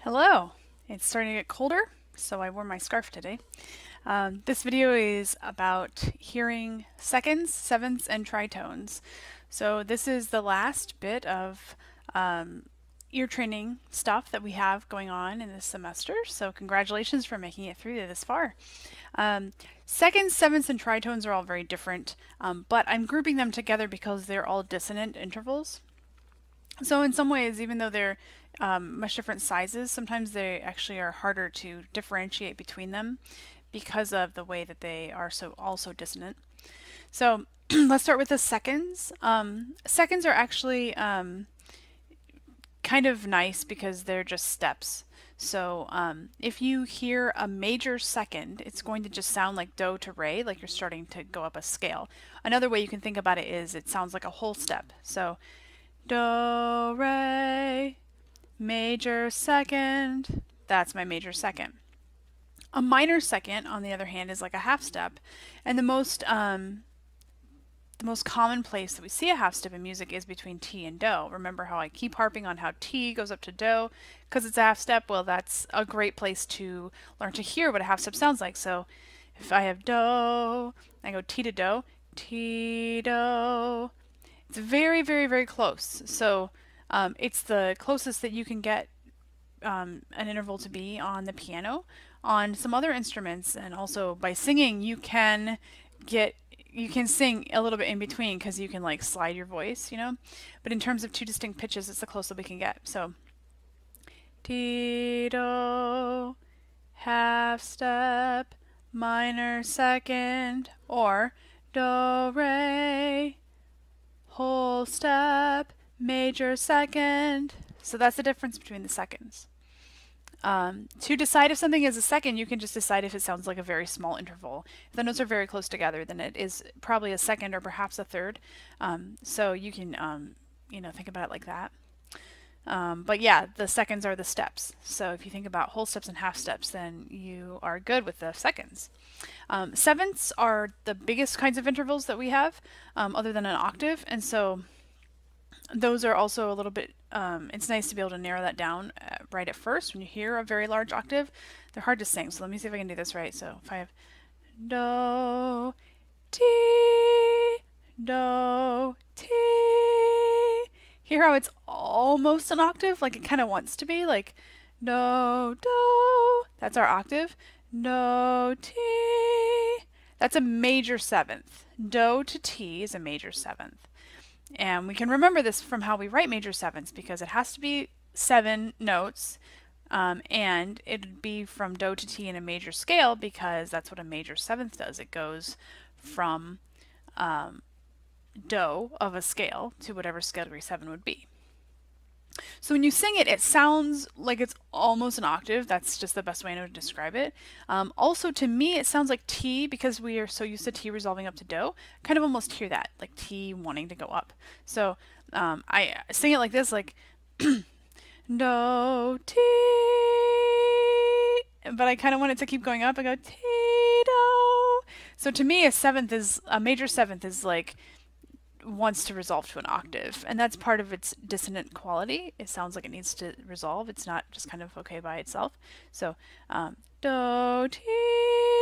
Hello! It's starting to get colder, so I wore my scarf today. This video is about hearing seconds, sevenths, and tritones. So this is the last bit of ear training stuff that we have going on in this semester, so congratulations for making it through this far. Seconds, sevenths, and tritones are all very different, but I'm grouping them together because they're all dissonant intervals. So in some ways, even though they're much different sizes, sometimes they actually are harder to differentiate between them because of the way that they are so also dissonant. So let's start with the seconds. Seconds are actually kind of nice because they're just steps. So if you hear a major second, it's going to just sound like do to re, like you're starting to go up a scale. Another way you can think about it is it sounds like a whole step. So do, re, major second, that's my major second. A minor second, on the other hand, is like a half step, and the most common place that we see a half step in music is between T and Do. Remember how I keep harping on how T goes up to Do because it's a half step? Well, that's a great place to learn to hear what a half step sounds like. So if I have Do, I go T to Do, T, Do. It's very, very, very close. So it's the closest that you can get an interval to be on the piano. On some other instruments, and also by singing, you can sing a little bit in between because you can like slide your voice, you know. But in terms of two distinct pitches, it's the closest we can get. So Ti do, half step, minor second, or do re, whole step, major second. So that's the difference between the seconds. To decide if something is a second, you can just decide if it sounds like a very small interval. If the notes are very close together, then it is probably a second or perhaps a third. So you can, think about it like that. But yeah, the seconds are the steps. So if you think about whole steps and half steps, then you are good with the seconds. Sevenths are the biggest kinds of intervals that we have, other than an octave, and so those are also a little bit, it's nice to be able to narrow that down right at first when you hear a very large octave. They're hard to sing, so let me see if I can do this right. So if I have do, ti, do, ti. Hear how it's almost an octave, like it kind of wants to be, like do, do. That's our octave. Do, ti. That's a major seventh. Do to ti is a major seventh. And we can remember this from how we write major sevenths because it has to be 7 notes, and it'd be from do to ti in a major scale because that's what a major seventh does. It goes from do of a scale to whatever scale degree 7 would be. So when you sing it, it sounds like it's almost an octave. That's just the best way I know to describe it. Also, to me, it sounds like T, because we are so used to T resolving up to Do, kind of almost hear that, like T wanting to go up. So I sing it like this, like Do, T, but I kind of want it to keep going up. I go T, Do. So to me, a major seventh is like wants to resolve to an octave, and that's part of its dissonant quality. It sounds like it needs to resolve. It's not just kind of okay by itself. So do, ti,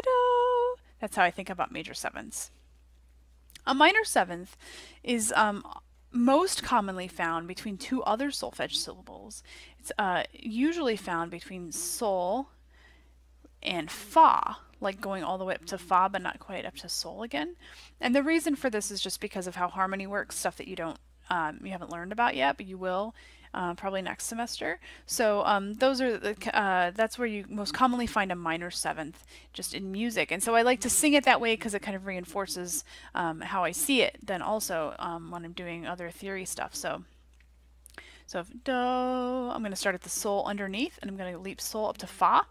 do. That's how I think about major sevenths. A minor seventh is most commonly found between two other solfege syllables. It's usually found between sol and fa, like going all the way up to fa but not quite up to sol again. And the reason for this is just because of how harmony works, stuff that you haven't learned about yet, but you will probably next semester. So those are that's where you most commonly find a minor seventh just in music. And so I like to sing it that way because it kind of reinforces how I see it then also when I'm doing other theory stuff. So if do, I'm going to start at the sol underneath, and I'm going to leap sol up to fa.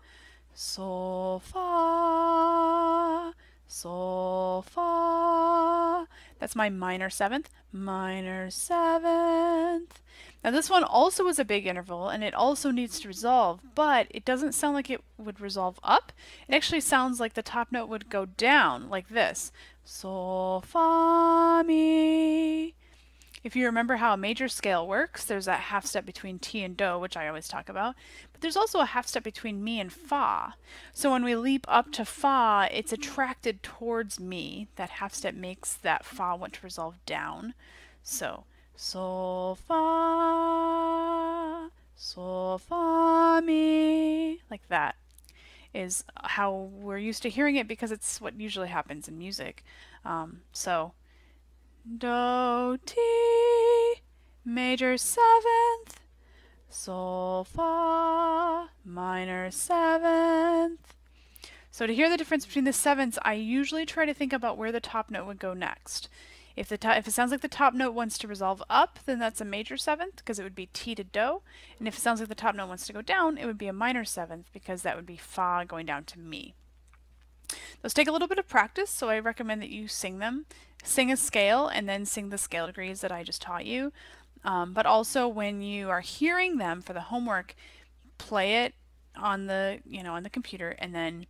Sol, fa, sol, fa. That's my minor seventh. Minor seventh. Now this one also is a big interval, and it also needs to resolve, but it doesn't sound like it would resolve up. It actually sounds like the top note would go down, like this. Sol, fa, mi. If you remember how a major scale works, there's that half step between T and Do, which I always talk about, but there's also a half step between Mi and Fa. So when we leap up to Fa, it's attracted towards Mi. That half step makes that Fa want to resolve down. So Sol, Fa, Sol, Fa, Mi, like that is how we're used to hearing it because it's what usually happens in music. So Do, Ti, major seventh, Sol, Fa, minor seventh. So to hear the difference between the sevenths, I usually try to think about where the top note would go next. If it sounds like the top note wants to resolve up, then that's a major seventh because it would be Ti to Do. And if it sounds like the top note wants to go down, it would be a minor seventh because that would be Fa going down to Mi. Those take a little bit of practice, so I recommend that you sing them. Sing a scale and then sing the scale degrees that I just taught you. But also when you are hearing them for the homework, play it on the on the computer and then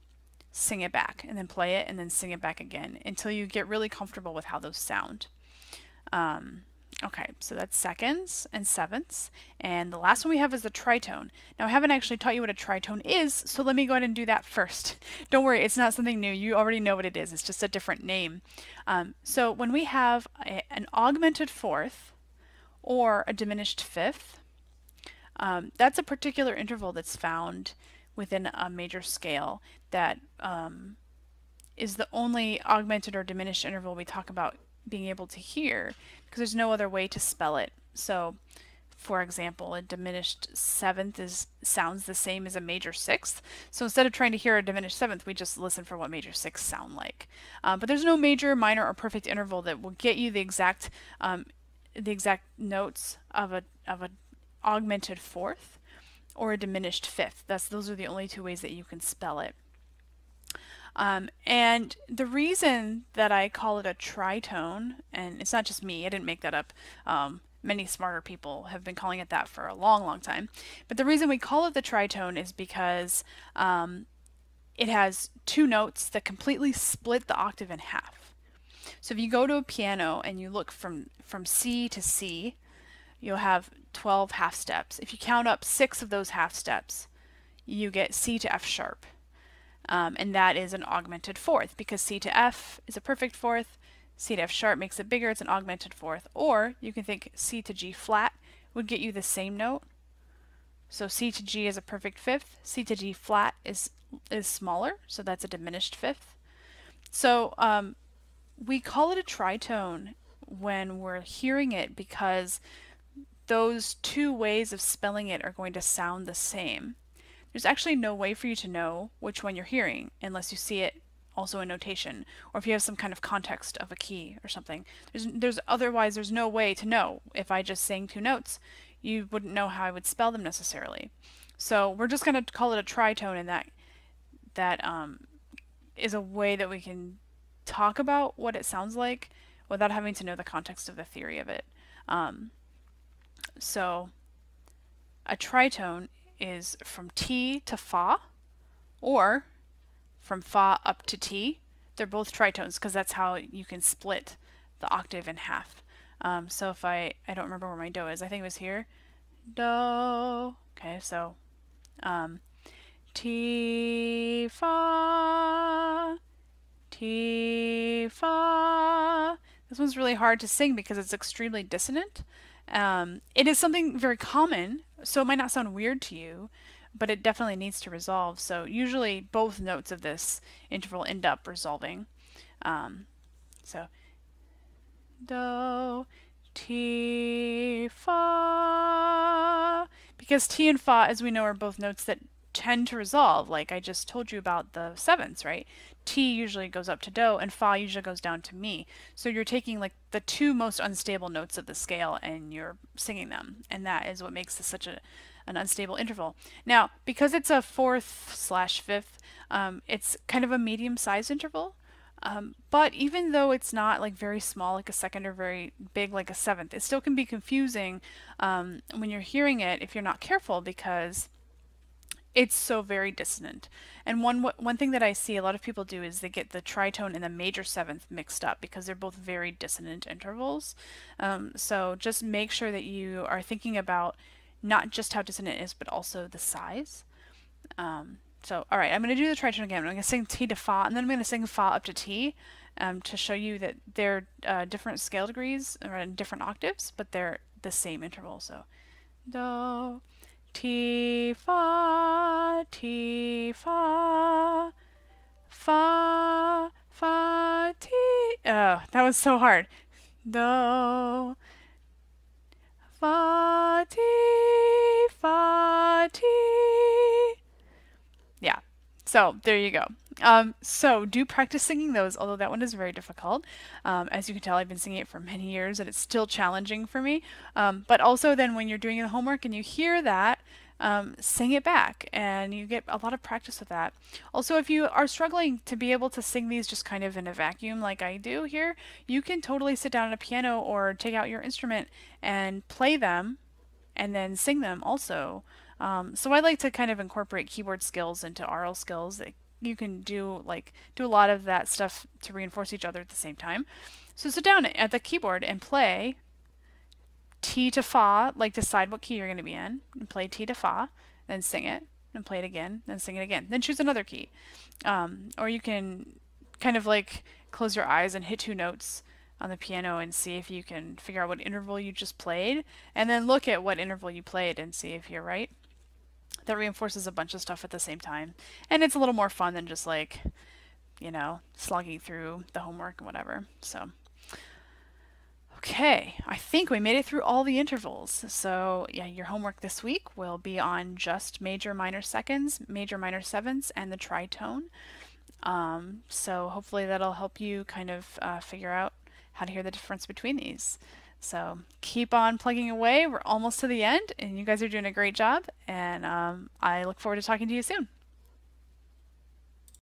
sing it back, and then play it and then sing it back again until you get really comfortable with how those sound. Okay, so that's seconds and sevenths. And the last one we have is the tritone. Now I haven't actually taught you what a tritone is, so let me go ahead and do that first. Don't worry, it's not something new. You already know what it is. It's just a different name. So when we have an augmented fourth or a diminished fifth, that's a particular interval that's found within a major scale that is the only augmented or diminished interval we talk about being able to hear because there's no other way to spell it. So for example, a diminished seventh sounds the same as a major sixth. So instead of trying to hear a diminished seventh, we just listen for what major sixths sound like. But there's no major, minor, or perfect interval that will get you the exact notes of a augmented fourth or a diminished fifth. Those are the only two ways that you can spell it. And the reason that I call it a tritone, and it's not just me, I didn't make that up. Many smarter people have been calling it that for a long, long time. But the reason we call it the tritone is because it has two notes that completely split the octave in half. So if you go to a piano and you look from C to C, you'll have 12 half steps. If you count up 6 of those half steps, you get C to F sharp. And that is an augmented fourth because C to F is a perfect fourth, C to F sharp makes it bigger, it's an augmented fourth. Or you can think C to G flat would get you the same note. So C to G is a perfect fifth, C to G flat is smaller, so that's a diminished fifth. So we call it a tritone when we're hearing it because those two ways of spelling it are going to sound the same. There's actually no way for you to know which one you're hearing unless you see it also in notation, or if you have some kind of context of a key or something. Otherwise there's no way to know. If I just sang two notes, you wouldn't know how I would spell them necessarily. So we're just going to call it a tritone, and that is a way that we can talk about what it sounds like without having to know the context of the theory of it. So a tritone is from T to Fa, or from Fa up to T. They're both tritones because that's how you can split the octave in half. So if I don't remember where my Do is. I think it was here. Do. Okay, so T, Fa, T, Fa. This one's really hard to sing because it's extremely dissonant. It is something very common, so it might not sound weird to you, but it definitely needs to resolve. So usually both notes of this interval end up resolving. So Do, Ti, Fa. Because Ti and Fa, as we know, are both notes that tend to resolve, like I just told you about the sevenths, right? Ti usually goes up to Do and Fa usually goes down to Mi. So you're taking like the two most unstable notes of the scale and you're singing them, and that is what makes this such an unstable interval. Now, because it's a fourth/fifth, it's kind of a medium-sized interval. But even though it's not like very small like a second or very big like a seventh, it still can be confusing when you're hearing it if you're not careful, because It's so very dissonant. And one thing that I see a lot of people do is they get the tritone and the major seventh mixed up because they're both very dissonant intervals. So just make sure that you are thinking about not just how dissonant it is, but also the size. So, all right, I'm going to do the tritone again. I'm going to sing T to Fa, and then I'm going to sing Fa up to T to show you that they're different scale degrees or in different octaves, but they're the same interval. So, Do, Ti, Fa, Ti. Oh, that was so hard. Do, Fa, Ti. Yeah. So there you go. So do practice singing those, although that one is very difficult. As you can tell, I've been singing it for many years and it's still challenging for me. But also then when you're doing the homework and you hear that, sing it back and you get a lot of practice with that. Also, if you are struggling to be able to sing these just kind of in a vacuum like I do here, you can totally sit down at a piano or take out your instrument and play them and then sing them also. So I like to kind of incorporate keyboard skills into aural skills. You can do a lot of that stuff to reinforce each other at the same time. So sit down at the keyboard and play T to Fa, like decide what key you're going to be in, and play T to Fa, then sing it, and play it again, then sing it again. Then choose another key. Or you can kind of like close your eyes and hit two notes on the piano and see if you can figure out what interval you just played, and then look at what interval you played and see if you're right. That reinforces a bunch of stuff at the same time. And it's a little more fun than just like, slogging through the homework and whatever. So, okay, I think we made it through all the intervals. So, yeah, your homework this week will be on just major minor seconds, major minor sevenths, and the tritone. So hopefully that'll help you kind of figure out how to hear the difference between these. So keep on plugging away. We're almost to the end, and you guys are doing a great job. And I look forward to talking to you soon.